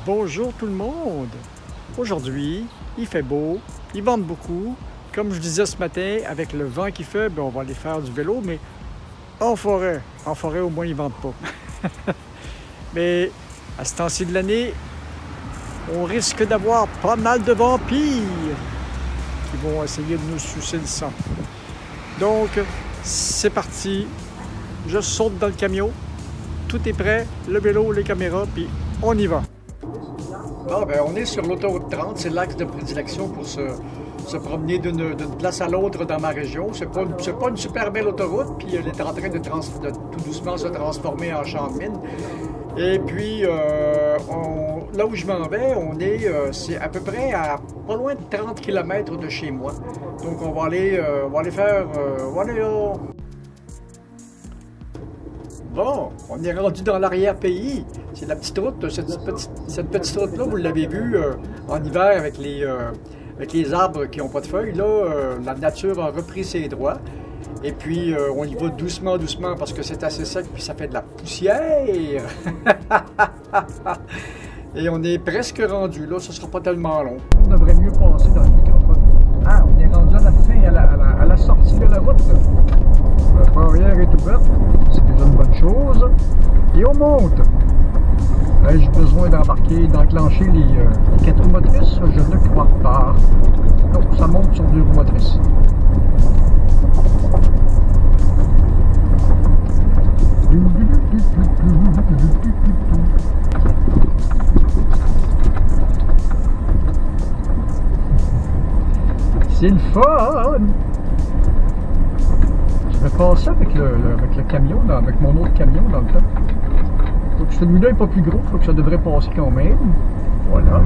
Bonjour tout le monde! Aujourd'hui, il fait beau, ils vendent beaucoup. Comme je disais ce matin, avec le vent qu'il fait, on va aller faire du vélo, mais en forêt. En forêt, au moins, ils ne vendent pas. Mais à ce temps-ci de l'année, on risque d'avoir pas mal de vampires qui vont essayer de nous sucer le sang. Donc, c'est parti. Je saute dans le camion. Tout est prêt, le vélo, les caméras, puis on y va. Bon, on est sur l'autoroute 30, c'est l'axe de prédilection pour se promener d'une place à l'autre dans ma région. C'est pas une super belle autoroute, puis elle est en train de tout doucement se transformer en champ de mine. Et puis, là où je m'en vais, c'est à peu près à pas loin de 30 km de chez moi. Donc, on va aller faire... Bon, on est rendu dans l'arrière-pays. C'est la petite route, cette petite route-là, vous l'avez vu en hiver avec les arbres qui n'ont pas de feuilles. Là, la nature a repris ses droits. Et puis, on y va doucement, doucement, parce que c'est assez sec, puis ça fait de la poussière. Et on est presque rendu, là, ce ne sera pas tellement long. On devrait mieux passer dans le microphone. Ah, on est rendu à la fin, à la sortie de la route. La barrière est ouverte, c'est déjà une bonne chose. Et on monte. Ai-je besoin d'enclencher les 4 roues motrices? Je ne crois pas. Donc, ça monte sur 2 roues motrices. C'est le fun! Je vais passer avec le camion, avec mon autre camion dans le temps. Donc celui-là n'est pas plus gros, faut que ça devrait passer quand même. Voilà.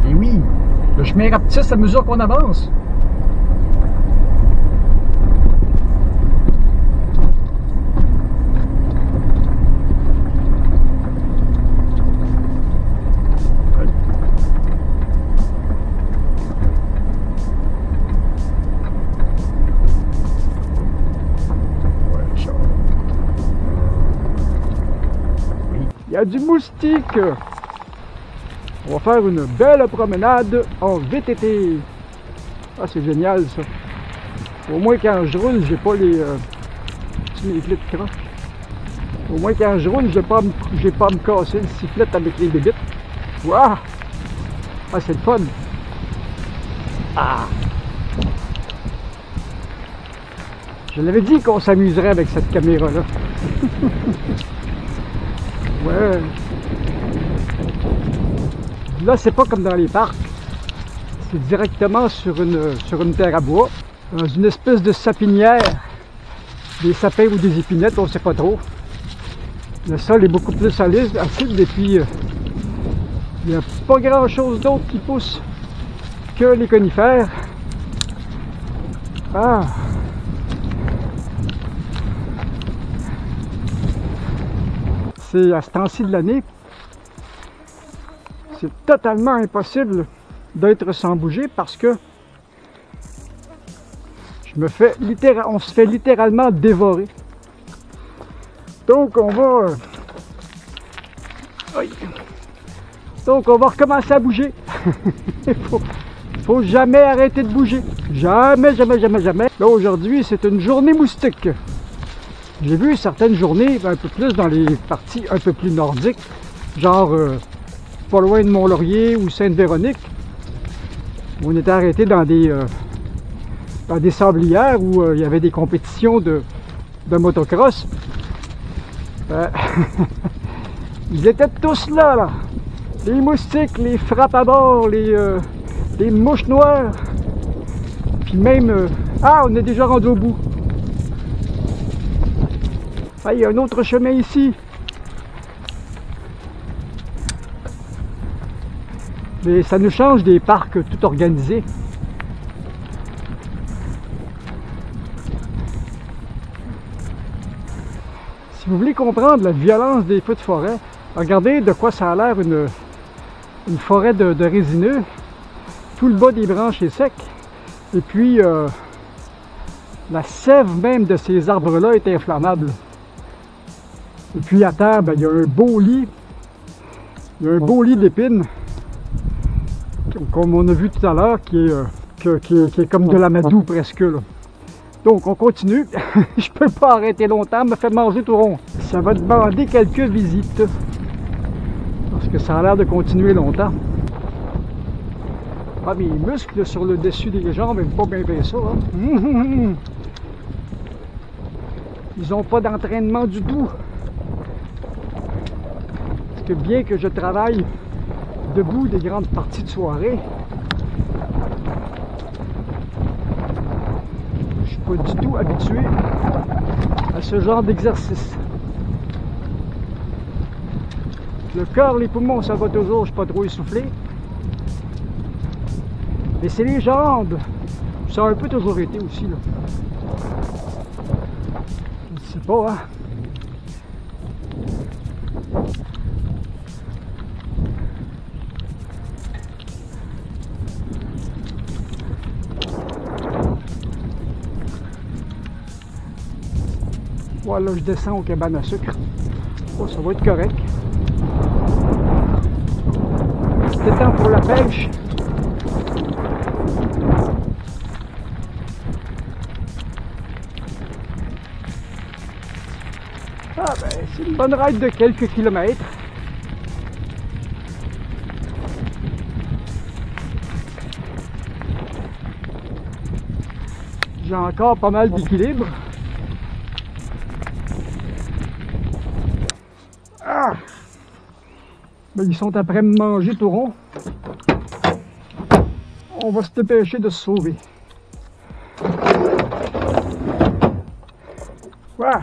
Et oui, le chemin rapetisse à mesure qu'on avance. Il y a du moustique. On va faire une belle promenade en VTT. Ah, c'est génial ça. Au moins quand je roule, j'ai pas les sifflets de croche. Au moins quand je roule, j'ai pas à me casser le sifflet avec les bébites. Waouh! Ah, c'est le fun. Ah! Je l'avais dit qu'on s'amuserait avec cette caméra-là. Ouais. Là, c'est pas comme dans les parcs. C'est directement sur une terre à bois, dans une espèce de sapinière. Des sapins ou des épinettes, on sait pas trop. Le sol est beaucoup plus acide et puis il n'y a pas grand chose d'autre qui pousse que les conifères. Ah! C'est à ce temps-ci de l'année, c'est totalement impossible d'être sans bouger parce que on se fait littéralement dévorer. Donc on va recommencer à bouger. faut jamais arrêter de bouger. Jamais, jamais, jamais, jamais. Là aujourd'hui, c'est une journée moustique. J'ai vu certaines journées un peu plus dans les parties un peu plus nordiques, genre pas loin de Mont-Laurier ou Sainte-Véronique, où on était arrêté dans des sablières où il y avait des compétitions de motocross. Ils étaient tous là, les moustiques, les frappes à bord, les mouches noires, puis même... ah, on est déjà rendu au bout. Ah, il y a un autre chemin ici. Mais ça nous change des parcs tout organisés. Si vous voulez comprendre la violence des feux de forêt, regardez de quoi ça a l'air une forêt de résineux. Tout le bas des branches est sec. Et puis, la sève même de ces arbres-là est inflammable. Et puis à terre, ben, il y a un beau lit. Il y a un beau lit d'épines, comme on a vu tout à l'heure, qui est comme de l'amadou presque. Là. Donc on continue. Je peux pas arrêter longtemps, me fait manger tout rond. Ça va demander quelques visites. Parce que ça a l'air de continuer longtemps. Ah, mes muscles sur le dessus des jambes n'aiment pas bien ça. Hein? Ils n'ont pas d'entraînement du tout. Parce que bien que je travaille debout des grandes parties de soirée, je suis pas du tout habitué à ce genre d'exercice. Le cœur, les poumons, ça va toujours, je suis pas trop essoufflé. Mais c'est les jambes. Ça a un peu toujours été aussi, là. Je ne sais pas, hein. Voilà, je descends aux cabanes à sucre. Oh, ça va être correct. C'est temps pour la pêche. Ah ben, c'est une bonne ride de quelques kilomètres. J'ai encore pas mal d'équilibre. Ah! Ben, ils sont après me manger tout rond. On va se dépêcher de se sauver. Voilà.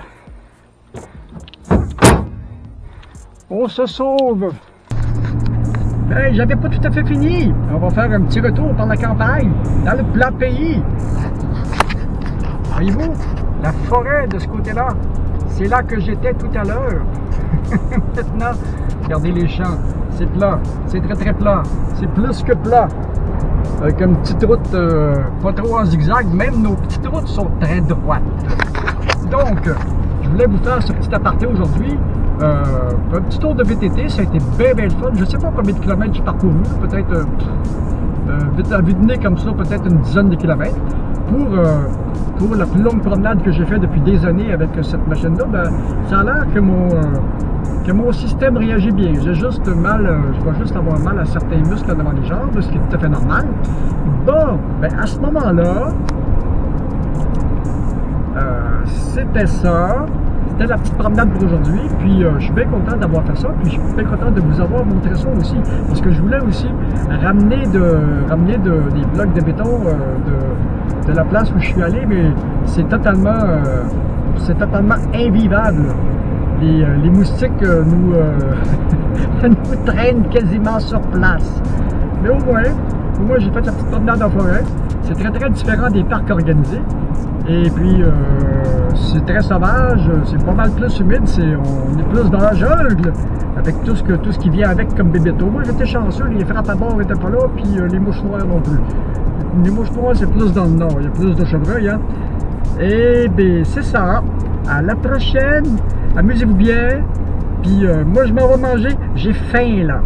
On se sauve. Ben, j'avais pas tout à fait fini. On va faire un petit retour par la campagne, dans le plat pays. Voyez-vous, la forêt de ce côté-là, c'est là que j'étais tout à l'heure. Maintenant, regardez les champs, c'est plat, c'est très très plat, c'est plus que plat. Avec une petite route pas trop en zigzag, même nos petites routes sont très droites. Donc, je voulais vous faire ce petit aparté aujourd'hui. Un petit tour de VTT, ça a été bien le fun. Je ne sais pas combien de kilomètres j'ai parcouru, peut-être vite à vue de nez comme ça, peut-être une dizaine de kilomètres. Pour la plus longue promenade que j'ai fait depuis des années avec cette machine-là, ben, ça a l'air que mon système réagit bien. J'ai juste mal, je vais juste avoir mal à certains muscles devant les jambes, ce qui est tout à fait normal. Bon, ben à ce moment-là, c'était ça. C'était la petite promenade pour aujourd'hui, puis je suis bien content d'avoir fait ça, puis je suis bien content de vous avoir montré ça aussi, parce que je voulais aussi ramener des blocs de béton de la place où je suis allé, mais c'est totalement invivable. Les moustiques nous traînent quasiment sur place. Mais au moins j'ai fait la petite promenade en forêt. C'est très très différent des parcs organisés. Et puis, c'est très sauvage, c'est pas mal plus humide, on est plus dans la jungle, avec tout ce qui vient avec comme bébéto. Moi, j'étais chanceux, les frappes à bord n'étaient pas là, puis les mouches noires non plus. Les mouches noires, c'est plus dans le nord, il y a plus de chevreuils, hein. Et bien, c'est ça. À la prochaine, amusez-vous bien, puis moi, je m'en vais manger, j'ai faim, là.